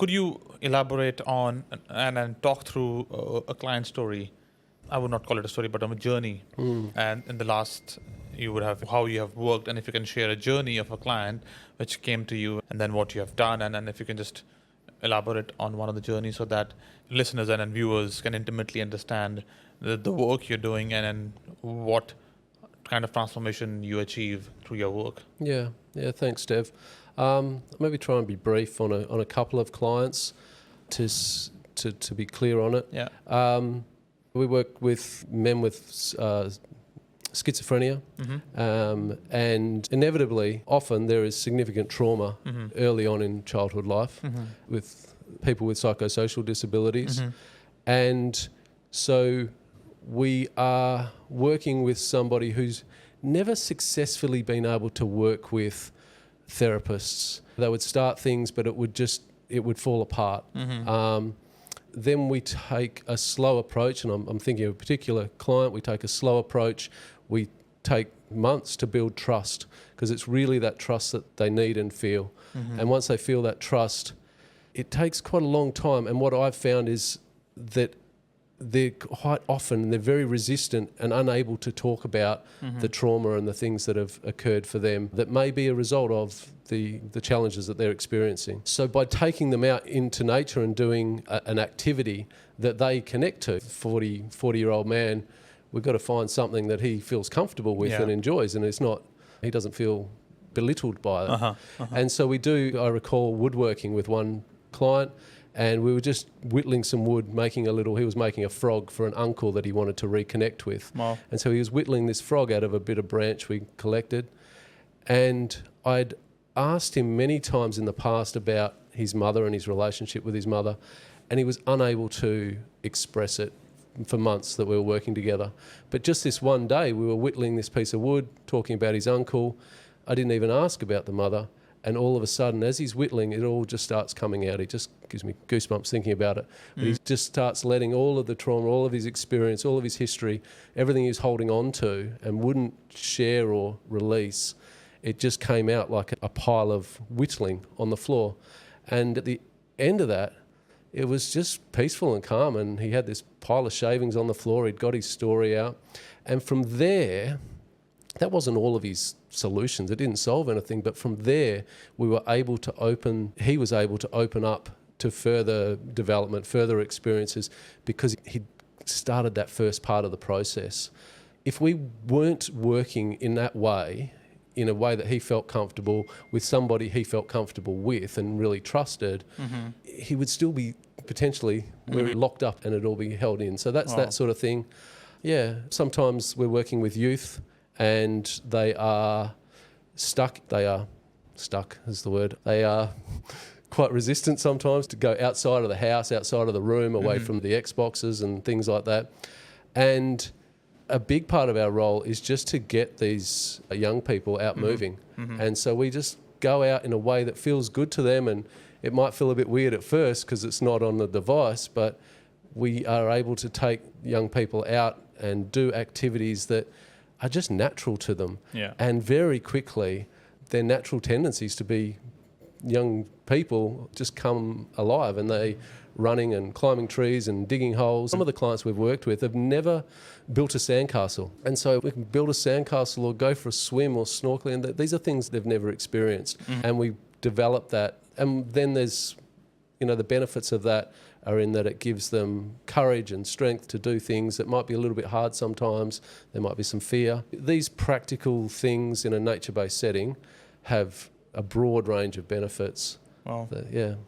Could you elaborate on and talk through a client story? I would not call it a story, but a journey. And in the last, you would have how you have worked, and if you can share a journey of a client which came to you, and then what you have done, and then if you can just elaborate on one of the journeys so that listeners and viewers can intimately understand the work you're doing and what kind of transformation you achieve through your work. Yeah, thanks, Dev. Maybe try and be brief on a couple of clients to be clear on it. Yeah. We work with men with schizophrenia, and inevitably, often there is significant trauma early on in childhood life with people with psychosocial disabilities. And so we are working with somebody who's never successfully been able to work with therapists. They would start things, but it would fall apart. Then we take a slow approach, and I'm thinking of a particular client. We take a slow approach. We take months to build trust, because it's really that trust that they need and feel. And once they feel that trust, it takes quite a long time. And what I've found is that they're quite often, they're very resistant and unable to talk about the trauma and the things that have occurred for them that may be a result of the challenges that they're experiencing. So by taking them out into nature and doing an activity that they connect to, 40-year-old man, we've got to find something that he feels comfortable with and enjoys, and he doesn't feel belittled by it. And so I recall woodworking with one client, and we were just whittling some wood, he was making a frog for an uncle that he wanted to reconnect with. Wow. And so he was whittling this frog out of a bit of branch we collected. And I'd asked him many times in the past about his mother and his relationship with his mother, and he was unable to express it for months that we were working together. But just this one day, we were whittling this piece of wood, talking about his uncle. I didn't even ask about the mother. And all of a sudden, as he's whittling, it all just starts coming out. It just gives me goosebumps thinking about it. But he just starts letting all of the trauma, all of his experience, all of his history, everything he was holding on to and wouldn't share or release, it just came out like a pile of whittling on the floor. And at the end of that, it was just peaceful and calm. And he had this pile of shavings on the floor. He'd got his story out. And from there, that wasn't all of his solutions. It didn't solve anything. But from there, he was able to open up to further development, further experiences, because he'd started that first part of the process. If we weren't working in that way, in a way that he felt comfortable with somebody he felt comfortable with and really trusted, he would still be potentially locked up and it'd all be held in. So that's that sort of thing. Yeah, sometimes we're working with youth and they are stuck. Stuck is the word. They are quite resistant sometimes to go outside of the house, outside of the room, away from the Xboxes and things like that. And a big part of our role is just to get these young people out moving. And so we just go out in a way that feels good to them, and it might feel a bit weird at first because it's not on the device, but we are able to take young people out and do activities that are just natural to them. Yeah. And very quickly, their natural tendencies to be young people just come alive, and they running and climbing trees and digging holes. Some of the clients we've worked with have never built a sandcastle, and so we can build a sandcastle or go for a swim or snorkeling, and these are things they've never experienced. And we develop that, and then there's, the benefits of that are in that it gives them courage and strength to do things that might be a little bit hard sometimes. There might be some fear. These practical things in a nature-based setting have a broad range of benefits. Wow. Yeah.